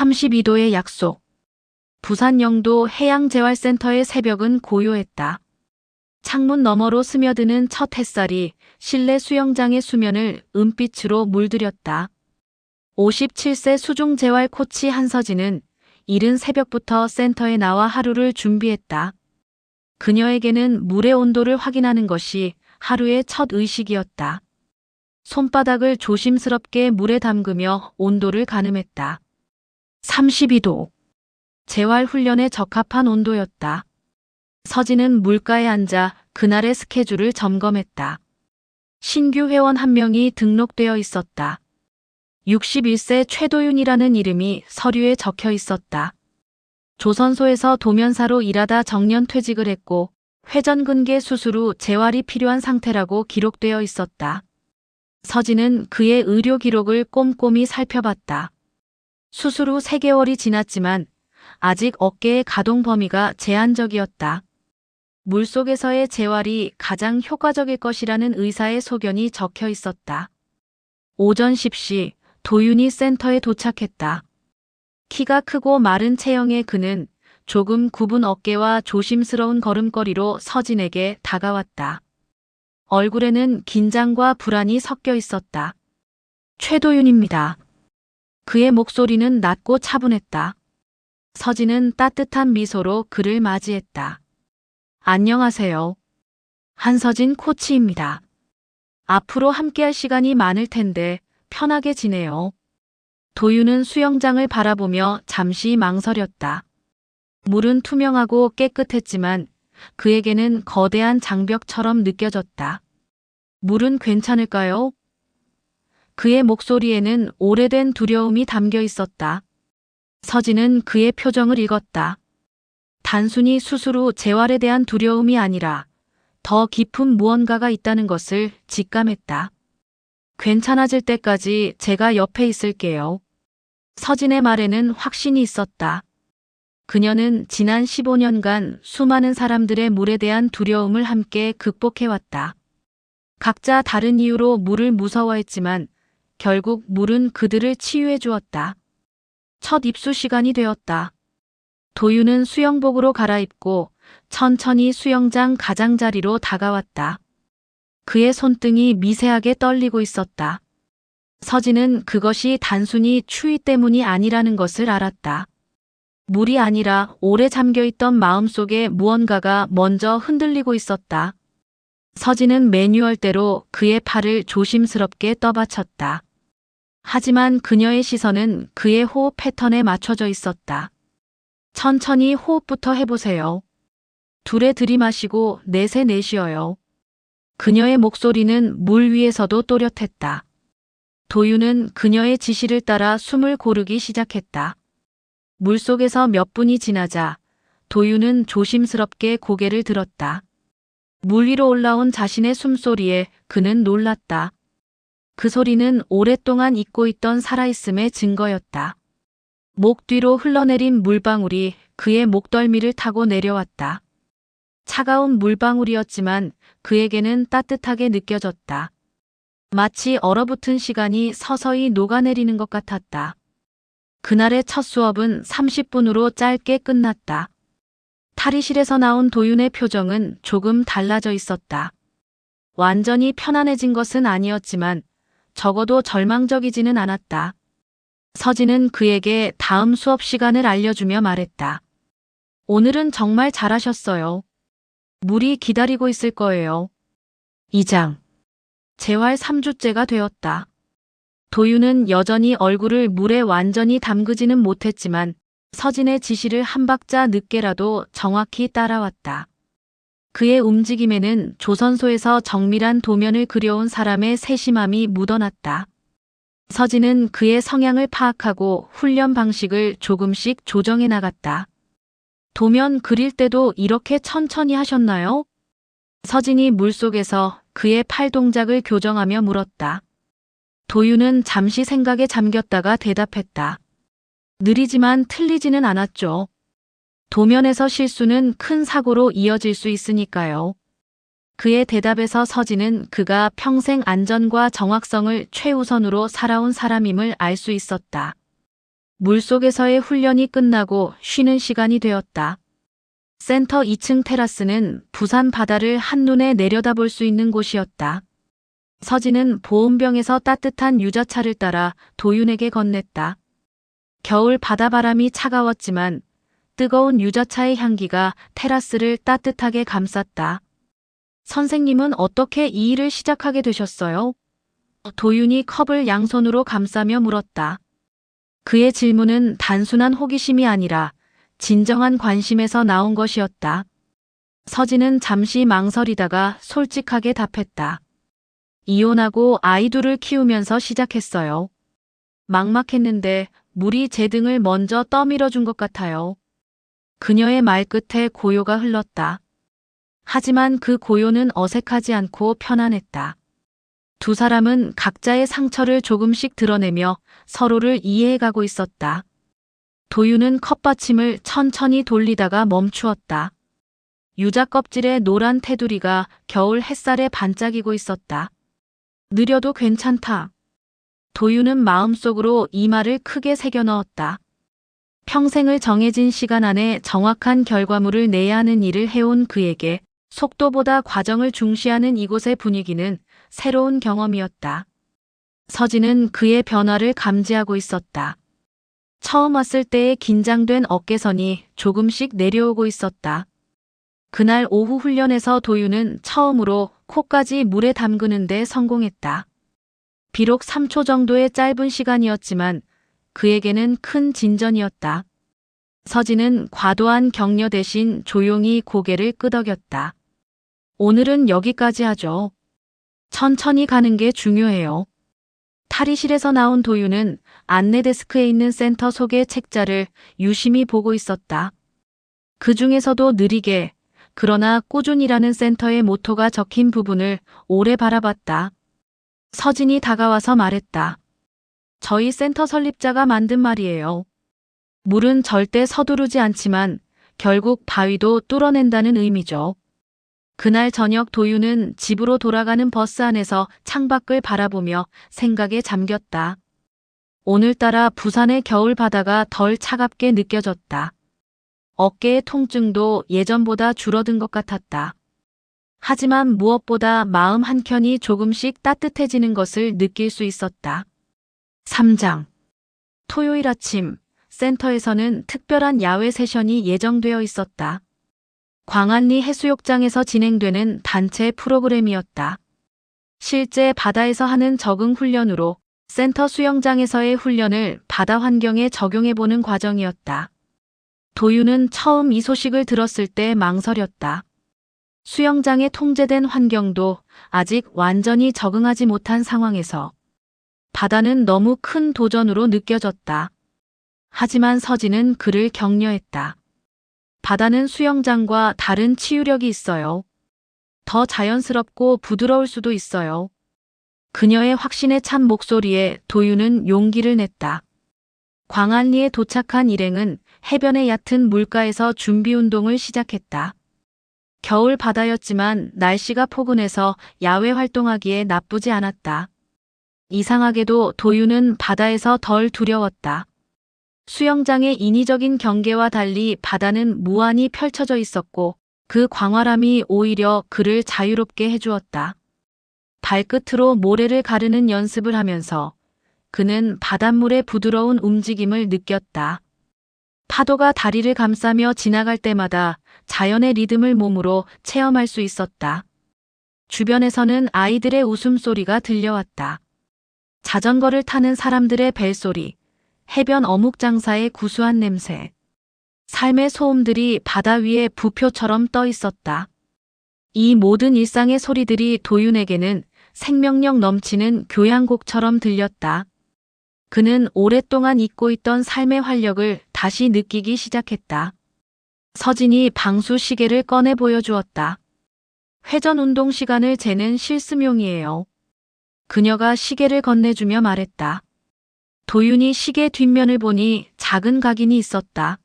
32도의 약속. 부산 영도 해양재활센터의 새벽은 고요했다. 창문 너머로 스며드는 첫 햇살이 실내 수영장의 수면을 은빛으로 물들였다. 57세 수중재활 코치 한서진은 이른 새벽부터 센터에 나와 하루를 준비했다. 그녀에게는 물의 온도를 확인하는 것이 하루의 첫 의식이었다. 손바닥을 조심스럽게 물에 담그며 온도를 가늠했다. 32도. 재활 훈련에 적합한 온도였다. 서진은 물가에 앉아 그날의 스케줄을 점검했다. 신규 회원 한 명이 등록되어 있었다. 61세 최도윤이라는 이름이 서류에 적혀 있었다. 조선소에서 도면사로 일하다 정년 퇴직을 했고 회전근개 수술 후 재활이 필요한 상태라고 기록되어 있었다. 서진은 그의 의료 기록을 꼼꼼히 살펴봤다. 수술 후 3개월이 지났지만 아직 어깨의 가동 범위가 제한적이었다. 물속에서의 재활이 가장 효과적일 것이라는 의사의 소견이 적혀 있었다. 오전 10시 도윤이 센터에 도착했다. 키가 크고 마른 체형의 그는 조금 굽은 어깨와 조심스러운 걸음걸이로 서진에게 다가왔다. 얼굴에는 긴장과 불안이 섞여 있었다. 최도윤입니다. 그의 목소리는 낮고 차분했다. 서진은 따뜻한 미소로 그를 맞이했다. 안녕하세요. 한서진 코치입니다. 앞으로 함께할 시간이 많을 텐데 편하게 지내요. 도윤은 수영장을 바라보며 잠시 망설였다. 물은 투명하고 깨끗했지만 그에게는 거대한 장벽처럼 느껴졌다. 물은 괜찮을까요? 그의 목소리에는 오래된 두려움이 담겨 있었다. 서진은 그의 표정을 읽었다. 단순히 수술 후 재활에 대한 두려움이 아니라 더 깊은 무언가가 있다는 것을 직감했다. 괜찮아질 때까지 제가 옆에 있을게요. 서진의 말에는 확신이 있었다. 그녀는 지난 15년간 수많은 사람들의 물에 대한 두려움을 함께 극복해왔다. 각자 다른 이유로 물을 무서워했지만 결국 물은 그들을 치유해 주었다. 첫 입수 시간이 되었다. 도윤은 수영복으로 갈아입고 천천히 수영장 가장자리로 다가왔다. 그의 손등이 미세하게 떨리고 있었다. 서진은 그것이 단순히 추위 때문이 아니라는 것을 알았다. 물이 아니라 오래 잠겨있던 마음속에 무언가가 먼저 흔들리고 있었다. 서진은 매뉴얼대로 그의 팔을 조심스럽게 떠받쳤다. 하지만 그녀의 시선은 그의 호흡 패턴에 맞춰져 있었다. 천천히 호흡부터 해보세요. 둘에 들이마시고 넷에 내쉬어요. 그녀의 목소리는 물 위에서도 또렷했다. 도윤은 그녀의 지시를 따라 숨을 고르기 시작했다. 물속에서 몇 분이 지나자 도윤은 조심스럽게 고개를 들었다. 물 위로 올라온 자신의 숨소리에 그는 놀랐다. 그 소리는 오랫동안 잊고 있던 살아있음의 증거였다. 목 뒤로 흘러내린 물방울이 그의 목덜미를 타고 내려왔다. 차가운 물방울이었지만 그에게는 따뜻하게 느껴졌다. 마치 얼어붙은 시간이 서서히 녹아내리는 것 같았다. 그날의 첫 수업은 30분으로 짧게 끝났다. 탈의실에서 나온 도윤의 표정은 조금 달라져 있었다. 완전히 편안해진 것은 아니었지만 적어도 절망적이지는 않았다. 서진은 그에게 다음 수업 시간을 알려주며 말했다. 오늘은 정말 잘하셨어요. 물이 기다리고 있을 거예요. 2장. 재활 3주째가 되었다. 도윤은 여전히 얼굴을 물에 완전히 담그지는 못했지만 서진의 지시를 한 박자 늦게라도 정확히 따라왔다. 그의 움직임에는 조선소에서 정밀한 도면을 그려온 사람의 세심함이 묻어났다. 서진은 그의 성향을 파악하고 훈련 방식을 조금씩 조정해 나갔다. 도면 그릴 때도 이렇게 천천히 하셨나요? 서진이 물속에서 그의 팔 동작을 교정하며 물었다. 도윤은 잠시 생각에 잠겼다가 대답했다. 느리지만 틀리지는 않았죠. 도면에서 실수는 큰 사고로 이어질 수 있으니까요. 그의 대답에서 서진은 그가 평생 안전과 정확성을 최우선으로 살아온 사람임을 알 수 있었다. 물속에서의 훈련이 끝나고 쉬는 시간이 되었다. 센터 2층 테라스는 부산 바다를 한눈에 내려다볼 수 있는 곳이었다. 서진은 보온병에서 따뜻한 유자차를 따라 도윤에게 건넸다. 겨울 바다바람이 차가웠지만 뜨거운 유자차의 향기가 테라스를 따뜻하게 감쌌다. 선생님은 어떻게 이 일을 시작하게 되셨어요? 도윤이 컵을 양손으로 감싸며 물었다. 그의 질문은 단순한 호기심이 아니라 진정한 관심에서 나온 것이었다. 서진은 잠시 망설이다가 솔직하게 답했다. 이혼하고 아이 둘을 키우면서 시작했어요. 막막했는데 물이 제 등을 먼저 떠밀어 준 것 같아요. 그녀의 말끝에 고요가 흘렀다. 하지만 그 고요는 어색하지 않고 편안했다. 두 사람은 각자의 상처를 조금씩 드러내며 서로를 이해해가고 있었다. 도윤은 컵받침을 천천히 돌리다가 멈추었다. 유자 껍질의 노란 테두리가 겨울 햇살에 반짝이고 있었다. 느려도 괜찮다. 도윤은 마음속으로 이 말을 크게 새겨 넣었다. 평생을 정해진 시간 안에 정확한 결과물을 내야 하는 일을 해온 그에게 속도보다 과정을 중시하는 이곳의 분위기는 새로운 경험이었다. 서진은 그의 변화를 감지하고 있었다. 처음 왔을 때의 긴장된 어깨선이 조금씩 내려오고 있었다. 그날 오후 훈련에서 도윤은 처음으로 코까지 물에 담그는 데 성공했다. 비록 3초 정도의 짧은 시간이었지만 그에게는 큰 진전이었다. 서진은 과도한 격려 대신 조용히 고개를 끄덕였다. 오늘은 여기까지 하죠. 천천히 가는 게 중요해요. 탈의실에서 나온 도윤은 안내 데스크에 있는 센터 소개 책자를 유심히 보고 있었다. 그 중에서도 느리게, 그러나 꾸준히라는 센터의 모토가 적힌 부분을 오래 바라봤다. 서진이 다가와서 말했다. 저희 센터 설립자가 만든 말이에요. 물은 절대 서두르지 않지만 결국 바위도 뚫어낸다는 의미죠. 그날 저녁 도윤은 집으로 돌아가는 버스 안에서 창밖을 바라보며 생각에 잠겼다. 오늘따라 부산의 겨울 바다가 덜 차갑게 느껴졌다. 어깨의 통증도 예전보다 줄어든 것 같았다. 하지만 무엇보다 마음 한켠이 조금씩 따뜻해지는 것을 느낄 수 있었다. 3장. 토요일 아침, 센터에서는 특별한 야외 세션이 예정되어 있었다. 광안리 해수욕장에서 진행되는 단체 프로그램이었다. 실제 바다에서 하는 적응 훈련으로 센터 수영장에서의 훈련을 바다 환경에 적용해보는 과정이었다. 도윤은 처음 이 소식을 들었을 때 망설였다. 수영장에 통제된 환경도 아직 완전히 적응하지 못한 상황에서 바다는 너무 큰 도전으로 느껴졌다. 하지만 서진은 그를 격려했다. 바다는 수영장과 다른 치유력이 있어요. 더 자연스럽고 부드러울 수도 있어요. 그녀의 확신에 찬 목소리에 도윤은 용기를 냈다. 광안리에 도착한 일행은 해변의 얕은 물가에서 준비 운동을 시작했다. 겨울 바다였지만 날씨가 포근해서 야외 활동하기에 나쁘지 않았다. 이상하게도 도윤은 바다에서 덜 두려웠다. 수영장의 인위적인 경계와 달리 바다는 무한히 펼쳐져 있었고 그 광활함이 오히려 그를 자유롭게 해주었다. 발끝으로 모래를 가르는 연습을 하면서 그는 바닷물의 부드러운 움직임을 느꼈다. 파도가 다리를 감싸며 지나갈 때마다 자연의 리듬을 몸으로 체험할 수 있었다. 주변에서는 아이들의 웃음소리가 들려왔다. 자전거를 타는 사람들의 벨소리, 해변 어묵장사의 구수한 냄새. 삶의 소음들이 바다 위에 부표처럼 떠 있었다. 이 모든 일상의 소리들이 도윤에게는 생명력 넘치는 교향곡처럼 들렸다. 그는 오랫동안 잊고 있던 삶의 활력을 다시 느끼기 시작했다. 서진이 방수 시계를 꺼내 보여주었다. 회전 운동 시간을 재는 실습용이에요. 그녀가 시계를 건네주며 말했다. 도윤이 시계 뒷면을 보니 작은 각인이 있었다.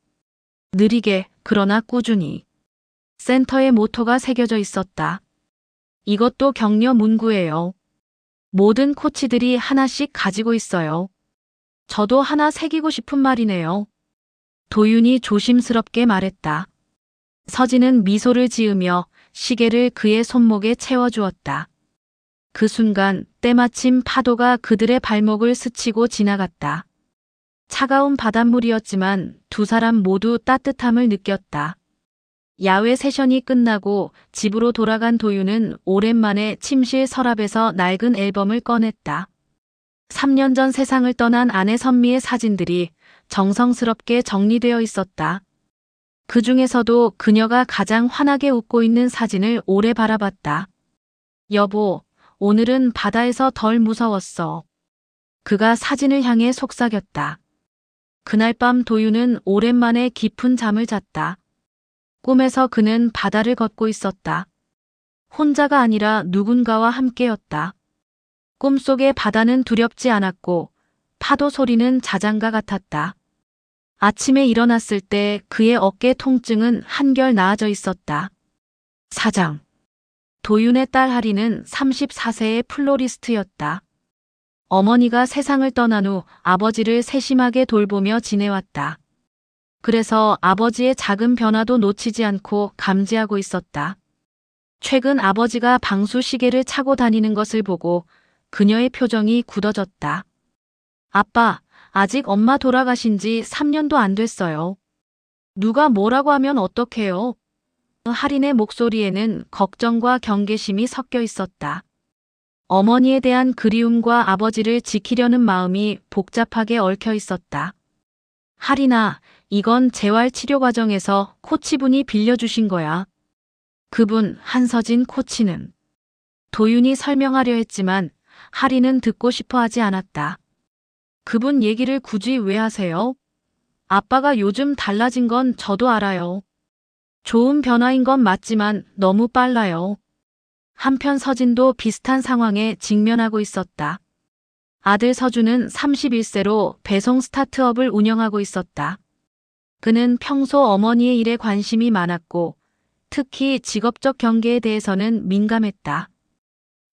느리게, 그러나 꾸준히. 센터의 모토가 새겨져 있었다. 이것도 격려 문구예요. 모든 코치들이 하나씩 가지고 있어요. 저도 하나 새기고 싶은 말이네요. 도윤이 조심스럽게 말했다. 서진은 미소를 지으며 시계를 그의 손목에 채워주었다. 그 순간 때마침 파도가 그들의 발목을 스치고 지나갔다. 차가운 바닷물이었지만 두 사람 모두 따뜻함을 느꼈다. 야외 세션이 끝나고 집으로 돌아간 도윤은 오랜만에 침실 서랍에서 낡은 앨범을 꺼냈다. 3년 전 세상을 떠난 아내 선미의 사진들이 정성스럽게 정리되어 있었다. 그 중에서도 그녀가 가장 환하게 웃고 있는 사진을 오래 바라봤다. 여보, 오늘은 바다에서 덜 무서웠어. 그가 사진을 향해 속삭였다. 그날 밤 도윤은 오랜만에 깊은 잠을 잤다. 꿈에서 그는 바다를 걷고 있었다. 혼자가 아니라 누군가와 함께였다. 꿈속의 바다는 두렵지 않았고 파도 소리는 자장가 같았다. 아침에 일어났을 때 그의 어깨 통증은 한결 나아져 있었다. 사장. 도윤의 딸 하리는 34세의 플로리스트였다. 어머니가 세상을 떠난 후 아버지를 세심하게 돌보며 지내왔다. 그래서 아버지의 작은 변화도 놓치지 않고 감지하고 있었다. 최근 아버지가 방수 시계를 차고 다니는 것을 보고 그녀의 표정이 굳어졌다. 아빠, 아직 엄마 돌아가신 지 3년도 안 됐어요. 누가 뭐라고 하면 어떡해요? 할인의 목소리에는 걱정과 경계심이 섞여 있었다. 어머니에 대한 그리움과 아버지를 지키려는 마음이 복잡하게 얽혀 있었다. 할인아, 이건 재활 치료 과정에서 코치분이 빌려주신 거야. 그분 한서진 코치는. 도윤이 설명하려 했지만 할인은 듣고 싶어 하지 않았다. 그분 얘기를 굳이 왜 하세요? 아빠가 요즘 달라진 건 저도 알아요. 좋은 변화인 건 맞지만 너무 빨라요. 한편 서진도 비슷한 상황에 직면하고 있었다. 아들 서준은 31세로 배송 스타트업을 운영하고 있었다. 그는 평소 어머니의 일에 관심이 많았고 특히 직업적 경계에 대해서는 민감했다.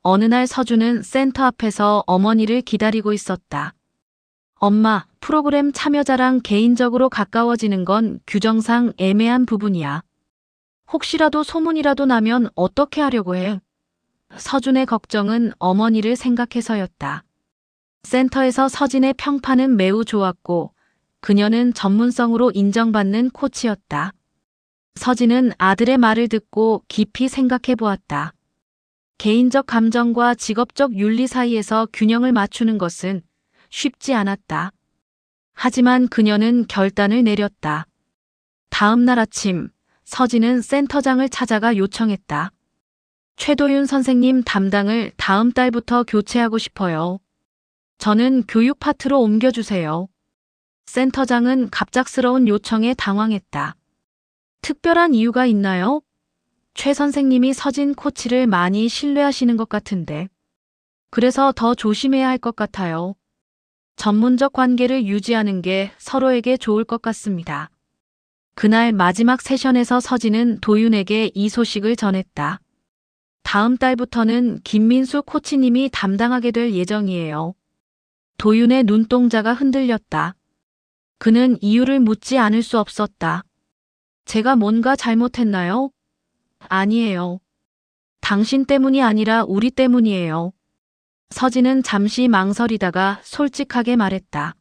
어느 날 서준은 센터 앞에서 어머니를 기다리고 있었다. 엄마, 프로그램 참여자랑 개인적으로 가까워지는 건 규정상 애매한 부분이야. 혹시라도 소문이라도 나면 어떻게 하려고 해? 서준의 걱정은 어머니를 생각해서였다. 센터에서 서진의 평판은 매우 좋았고 그녀는 전문성으로 인정받는 코치였다. 서진은 아들의 말을 듣고 깊이 생각해 보았다. 개인적 감정과 직업적 윤리 사이에서 균형을 맞추는 것은 쉽지 않았다. 하지만 그녀는 결단을 내렸다. 다음 날 아침, 서진은 센터장을 찾아가 요청했다. 최도윤 선생님 담당을 다음 달부터 교체하고 싶어요. 저는 교육 파트로 옮겨주세요. 센터장은 갑작스러운 요청에 당황했다. 특별한 이유가 있나요? 최 선생님이 서진 코치를 많이 신뢰하시는 것 같은데. 그래서 더 조심해야 할 것 같아요. 전문적 관계를 유지하는 게 서로에게 좋을 것 같습니다. 그날 마지막 세션에서 서진은 도윤에게 이 소식을 전했다. 다음 달부터는 김민수 코치님이 담당하게 될 예정이에요. 도윤의 눈동자가 흔들렸다. 그는 이유를 묻지 않을 수 없었다. 제가 뭔가 잘못했나요? 아니에요. 당신 때문이 아니라 우리 때문이에요. 서진은 잠시 망설이다가 솔직하게 말했다.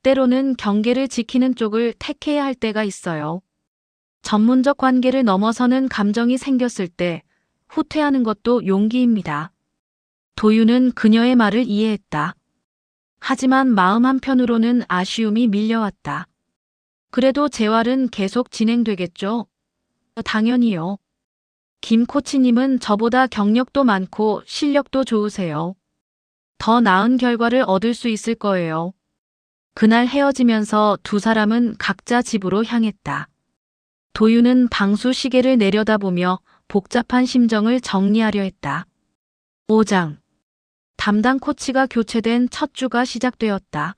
때로는 경계를 지키는 쪽을 택해야 할 때가 있어요. 전문적 관계를 넘어서는 감정이 생겼을 때 후퇴하는 것도 용기입니다. 도윤은 그녀의 말을 이해했다. 하지만 마음 한편으로는 아쉬움이 밀려왔다. 그래도 재활은 계속 진행되겠죠? 당연히요. 김 코치님은 저보다 경력도 많고 실력도 좋으세요. 더 나은 결과를 얻을 수 있을 거예요. 그날 헤어지면서 두 사람은 각자 집으로 향했다. 도윤은 방수 시계를 내려다보며 복잡한 심정을 정리하려 했다. 5장. 담당 코치가 교체된 첫 주가 시작되었다.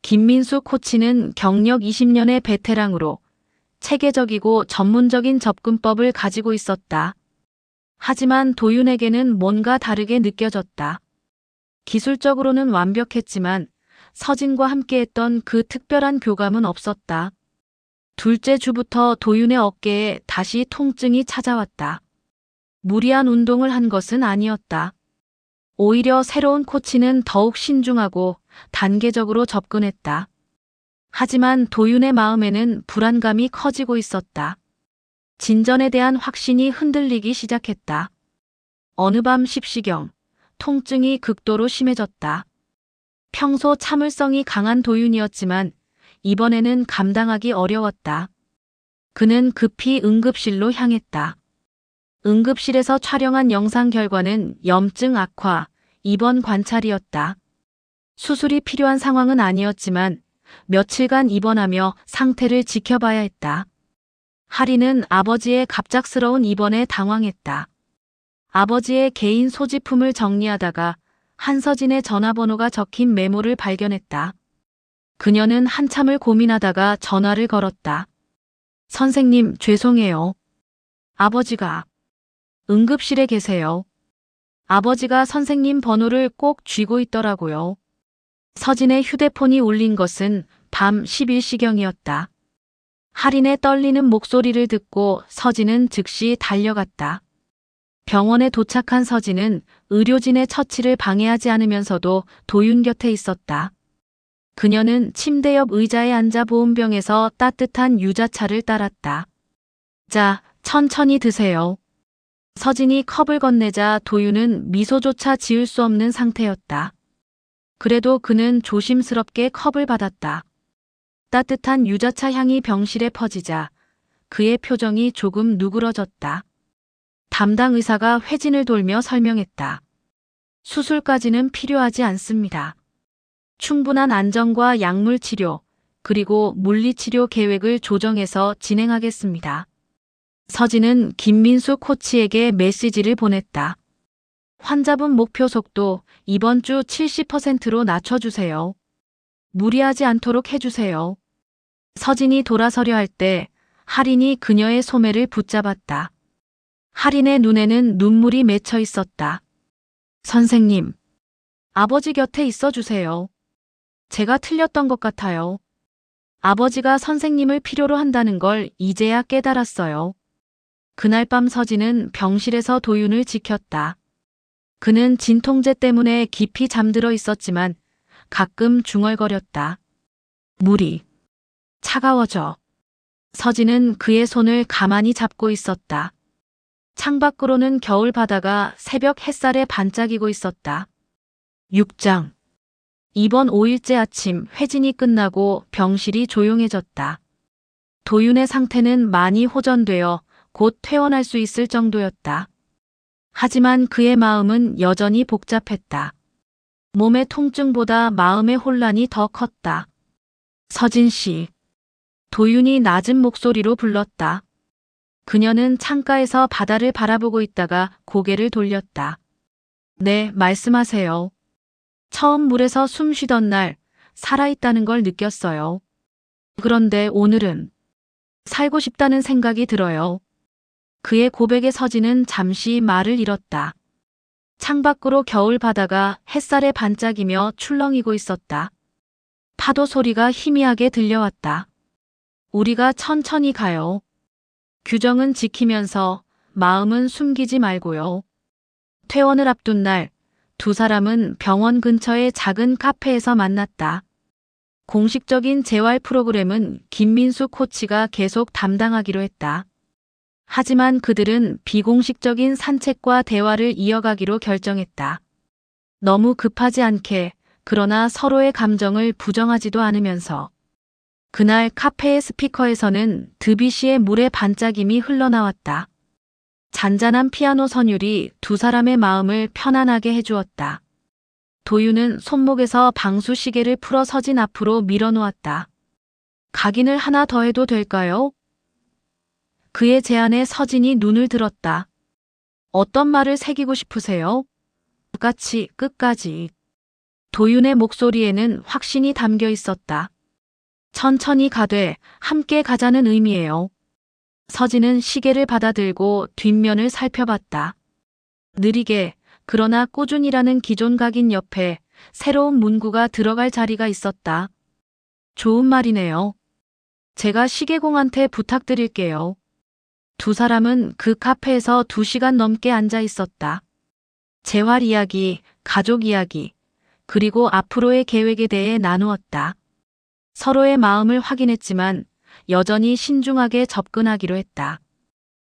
김민수 코치는 경력 20년의 베테랑으로 체계적이고 전문적인 접근법을 가지고 있었다. 하지만 도윤에게는 뭔가 다르게 느껴졌다. 기술적으로는 완벽했지만 서진과 함께했던 그 특별한 교감은 없었다. 둘째 주부터 도윤의 어깨에 다시 통증이 찾아왔다. 무리한 운동을 한 것은 아니었다. 오히려 새로운 코치는 더욱 신중하고 단계적으로 접근했다. 하지만 도윤의 마음에는 불안감이 커지고 있었다. 진전에 대한 확신이 흔들리기 시작했다. 어느 밤 십시경, 통증이 극도로 심해졌다. 평소 참을성이 강한 도윤이었지만 이번에는 감당하기 어려웠다. 그는 급히 응급실로 향했다. 응급실에서 촬영한 영상 결과는 염증 악화, 입원 관찰이었다. 수술이 필요한 상황은 아니었지만 며칠간 입원하며 상태를 지켜봐야 했다. 하리는 아버지의 갑작스러운 입원에 당황했다. 아버지의 개인 소지품을 정리하다가 한서진의 전화번호가 적힌 메모를 발견했다. 그녀는 한참을 고민하다가 전화를 걸었다. 선생님, 죄송해요. 아버지가 응급실에 계세요. 아버지가 선생님 번호를 꼭 쥐고 있더라고요. 서진의 휴대폰이 울린 것은 밤 11시경이었다. 할인의 떨리는 목소리를 듣고 서진은 즉시 달려갔다. 병원에 도착한 서진은 의료진의 처치를 방해하지 않으면서도 도윤 곁에 있었다. 그녀는 침대 옆 의자에 앉아 보온병에서 따뜻한 유자차를 따랐다. 자, 천천히 드세요. 서진이 컵을 건네자 도윤은 미소조차 지을 수 없는 상태였다. 그래도 그는 조심스럽게 컵을 받았다. 따뜻한 유자차 향이 병실에 퍼지자 그의 표정이 조금 누그러졌다. 담당 의사가 회진을 돌며 설명했다. 수술까지는 필요하지 않습니다. 충분한 안정과 약물 치료, 그리고 물리치료 계획을 조정해서 진행하겠습니다. 서진은 김민수 코치에게 메시지를 보냈다. 환자분 목표 속도 이번 주 70%로 낮춰주세요. 무리하지 않도록 해주세요. 서진이 돌아서려 할 때 할인이 그녀의 소매를 붙잡았다. 할인의 눈에는 눈물이 맺혀 있었다. 선생님, 아버지 곁에 있어 주세요. 제가 틀렸던 것 같아요. 아버지가 선생님을 필요로 한다는 걸 이제야 깨달았어요. 그날 밤 서진은 병실에서 도윤을 지켰다. 그는 진통제 때문에 깊이 잠들어 있었지만 가끔 중얼거렸다. 물이 차가워져. 서진은 그의 손을 가만히 잡고 있었다. 창밖으로는 겨울 바다가 새벽 햇살에 반짝이고 있었다. 6장. 이번 5일째 아침 회진이 끝나고 병실이 조용해졌다. 도윤의 상태는 많이 호전되어 곧 퇴원할 수 있을 정도였다. 하지만 그의 마음은 여전히 복잡했다. 몸의 통증보다 마음의 혼란이 더 컸다. 서진 씨. 도윤이 낮은 목소리로 불렀다. 그녀는 창가에서 바다를 바라보고 있다가 고개를 돌렸다. 네, 말씀하세요. 처음 물에서 숨 쉬던 날 살아있다는 걸 느꼈어요. 그런데 오늘은 살고 싶다는 생각이 들어요. 그의 고백에 서진은 잠시 말을 잃었다. 창밖으로 겨울 바다가 햇살에 반짝이며 출렁이고 있었다. 파도 소리가 희미하게 들려왔다. 우리가 천천히 가요. 규정은 지키면서 마음은 숨기지 말고요. 퇴원을 앞둔 날, 두 사람은 병원 근처의 작은 카페에서 만났다. 공식적인 재활 프로그램은 김민수 코치가 계속 담당하기로 했다. 하지만 그들은 비공식적인 산책과 대화를 이어가기로 결정했다. 너무 급하지 않게, 그러나 서로의 감정을 부정하지도 않으면서. 그날 카페의 스피커에서는 드뷔시의 물의 반짝임이 흘러나왔다. 잔잔한 피아노 선율이 두 사람의 마음을 편안하게 해주었다. 도윤은 손목에서 방수 시계를 풀어 서진 앞으로 밀어놓았다. 각인을 하나 더 해도 될까요? 그의 제안에 서진이 눈을 들었다. 어떤 말을 새기고 싶으세요? 끝까지. 도윤의 목소리에는 확신이 담겨 있었다. 천천히 가되 함께 가자는 의미예요. 서진은 시계를 받아들고 뒷면을 살펴봤다. 느리게 그러나 꾸준히라는 기존 각인 옆에 새로운 문구가 들어갈 자리가 있었다. 좋은 말이네요. 제가 시계공한테 부탁드릴게요. 두 사람은 그 카페에서 2시간 넘게 앉아 있었다. 재활 이야기, 가족 이야기, 그리고 앞으로의 계획에 대해 나누었다. 서로의 마음을 확인했지만 여전히 신중하게 접근하기로 했다.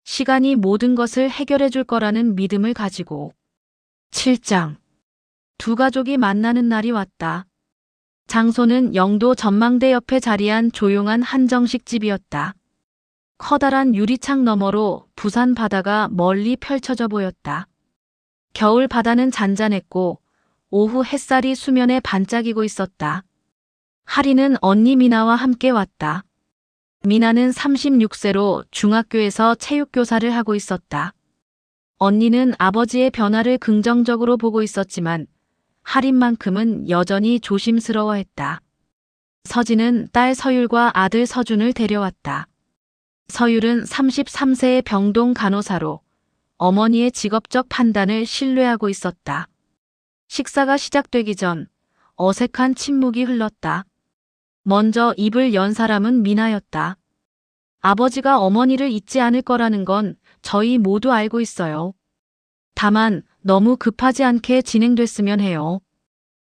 시간이 모든 것을 해결해 줄 거라는 믿음을 가지고. 7장. 두 가족이 만나는 날이 왔다. 장소는 영도 전망대 옆에 자리한 조용한 한정식 집이었다. 커다란 유리창 너머로 부산 바다가 멀리 펼쳐져 보였다. 겨울 바다는 잔잔했고 오후 햇살이 수면에 반짝이고 있었다. 하리는 언니 미나와 함께 왔다. 미나는 36세로 중학교에서 체육교사를 하고 있었다. 언니는 아버지의 변화를 긍정적으로 보고 있었지만 하린만큼은 여전히 조심스러워했다. 서진은 딸 서율과 아들 서준을 데려왔다. 서율은 33세의 병동 간호사로 어머니의 직업적 판단을 신뢰하고 있었다. 식사가 시작되기 전 어색한 침묵이 흘렀다. 먼저 입을 연 사람은 미나였다. 아버지가 어머니를 잊지 않을 거라는 건 저희 모두 알고 있어요. 다만 너무 급하지 않게 진행됐으면 해요.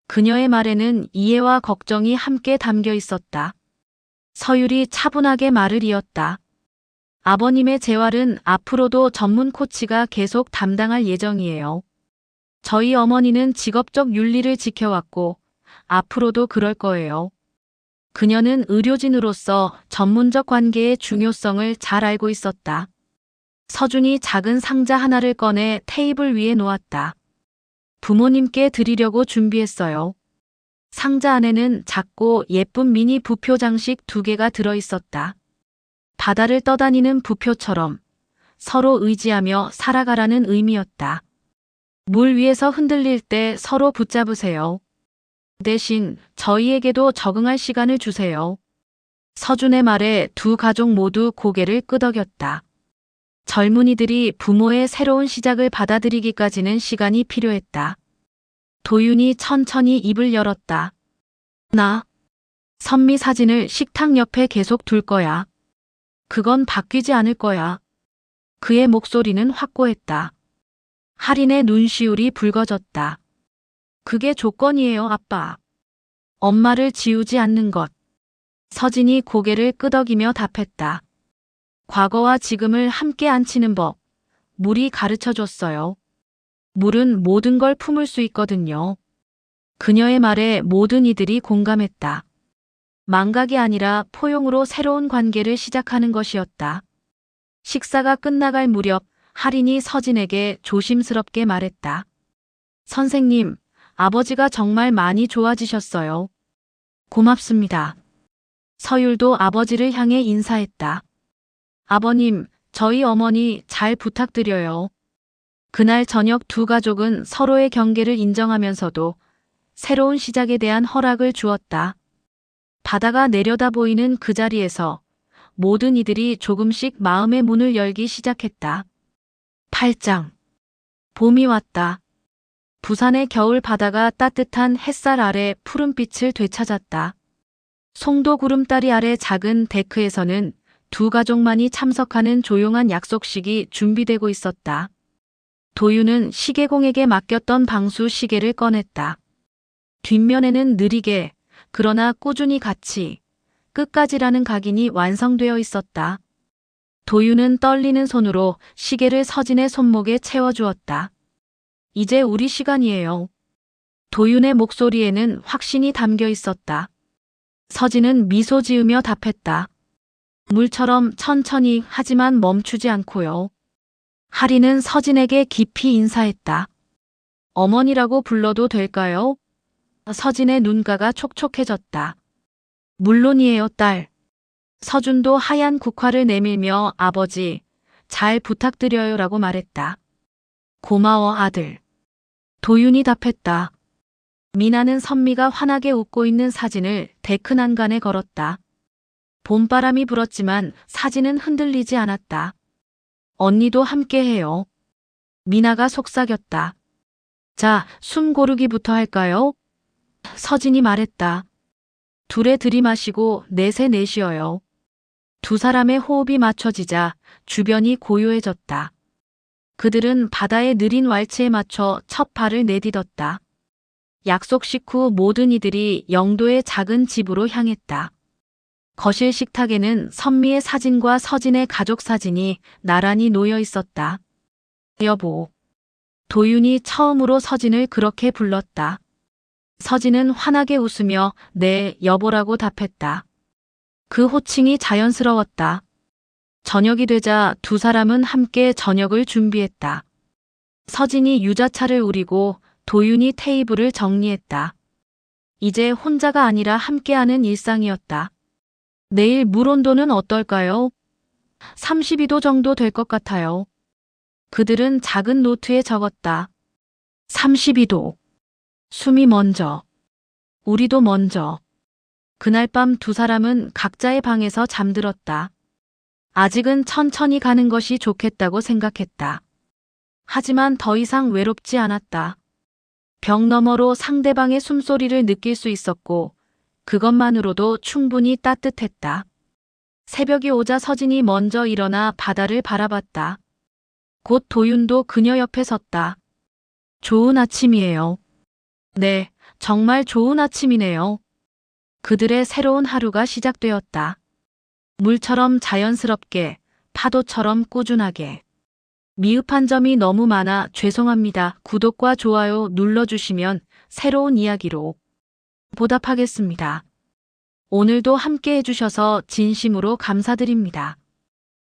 그녀의 말에는 이해와 걱정이 함께 담겨 있었다. 서율이 차분하게 말을 이었다. 아버님의 재활은 앞으로도 전문 코치가 계속 담당할 예정이에요. 저희 어머니는 직업적 윤리를 지켜왔고 앞으로도 그럴 거예요. 그녀는 의료진으로서 전문적 관계의 중요성을 잘 알고 있었다. 서준이 작은 상자 하나를 꺼내 테이블 위에 놓았다. 부모님께 드리려고 준비했어요. 상자 안에는 작고 예쁜 미니 부표 장식 2개가 들어있었다. 바다를 떠다니는 부표처럼 서로 의지하며 살아가라는 의미였다. 물 위에서 흔들릴 때 서로 붙잡으세요. 대신 저희에게도 적응할 시간을 주세요. 서준의 말에 두 가족 모두 고개를 끄덕였다. 젊은이들이 부모의 새로운 시작을 받아들이기까지는 시간이 필요했다. 도윤이 천천히 입을 열었다. 나 선미 사진을 식탁 옆에 계속 둘 거야. 그건 바뀌지 않을 거야. 그의 목소리는 확고했다. 할인의 눈시울이 붉어졌다. 그게 조건이에요, 아빠. 엄마를 지우지 않는 것. 서진이 고개를 끄덕이며 답했다. 과거와 지금을 함께 안치는 법. 물이 가르쳐 줬어요. 물은 모든 걸 품을 수 있거든요. 그녀의 말에 모든 이들이 공감했다. 망각이 아니라 포용으로 새로운 관계를 시작하는 것이었다. 식사가 끝나갈 무렵 할인이 서진에게 조심스럽게 말했다. 선생님, 아버지가 정말 많이 좋아지셨어요. 고맙습니다. 서율도 아버지를 향해 인사했다. 아버님, 저희 어머니 잘 부탁드려요. 그날 저녁 두 가족은 서로의 경계를 인정하면서도 새로운 시작에 대한 허락을 주었다. 바다가 내려다 보이는 그 자리에서 모든 이들이 조금씩 마음의 문을 열기 시작했다. 8장. 봄이 왔다. 부산의 겨울 바다가 따뜻한 햇살 아래 푸른빛을 되찾았다. 송도 구름다리 아래 작은 데크에서는 두 가족만이 참석하는 조용한 약속식이 준비되고 있었다. 도윤은 시계공에게 맡겼던 방수 시계를 꺼냈다. 뒷면에는 느리게, 그러나 꾸준히 같이, 끝까지라는 각인이 완성되어 있었다. 도윤은 떨리는 손으로 시계를 서진의 손목에 채워주었다. 이제 우리 시간이에요. 도윤의 목소리에는 확신이 담겨 있었다. 서진은 미소 지으며 답했다. 물처럼 천천히 하지만 멈추지 않고요. 하리는 서진에게 깊이 인사했다. 어머니라고 불러도 될까요? 서진의 눈가가 촉촉해졌다. 물론이에요, 딸. 서준도 하얀 국화를 내밀며 아버지, 잘 부탁드려요 라고 말했다. 고마워, 아들. 도윤이 답했다. 미나는 선미가 환하게 웃고 있는 사진을 데크 난간에 걸었다. 봄바람이 불었지만 사진은 흔들리지 않았다. 언니도 함께해요. 미나가 속삭였다. 자, 숨 고르기부터 할까요? 서진이 말했다. 둘에 들이마시고 넷에 내쉬어요. 두 사람의 호흡이 맞춰지자 주변이 고요해졌다. 그들은 바다의 느린 왈츠에 맞춰 첫 발을 내딛었다. 약속 식후 모든 이들이 영도의 작은 집으로 향했다. 거실 식탁에는 선미의 사진과 서진의 가족 사진이 나란히 놓여 있었다. 여보. 도윤이 처음으로 서진을 그렇게 불렀다. 서진은 환하게 웃으며 네, 여보라고 답했다. 그 호칭이 자연스러웠다. 저녁이 되자 두 사람은 함께 저녁을 준비했다. 서진이 유자차를 우리고 도윤이 테이블을 정리했다. 이제 혼자가 아니라 함께하는 일상이었다. 내일 물 온도는 어떨까요? 32도 정도 될 것 같아요. 그들은 작은 노트에 적었다. 32도. 숨이 먼저. 우리도 먼저. 그날 밤 두 사람은 각자의 방에서 잠들었다. 아직은 천천히 가는 것이 좋겠다고 생각했다. 하지만 더 이상 외롭지 않았다. 벽 너머로 상대방의 숨소리를 느낄 수 있었고 그것만으로도 충분히 따뜻했다. 새벽이 오자 서진이 먼저 일어나 바다를 바라봤다. 곧 도윤도 그녀 옆에 섰다. 좋은 아침이에요. 네, 정말 좋은 아침이네요. 그들의 새로운 하루가 시작되었다. 물처럼 자연스럽게, 파도처럼 꾸준하게. 미흡한 점이 너무 많아 죄송합니다. 구독과 좋아요 눌러주시면 새로운 이야기로 보답하겠습니다. 오늘도 함께 해주셔서 진심으로 감사드립니다.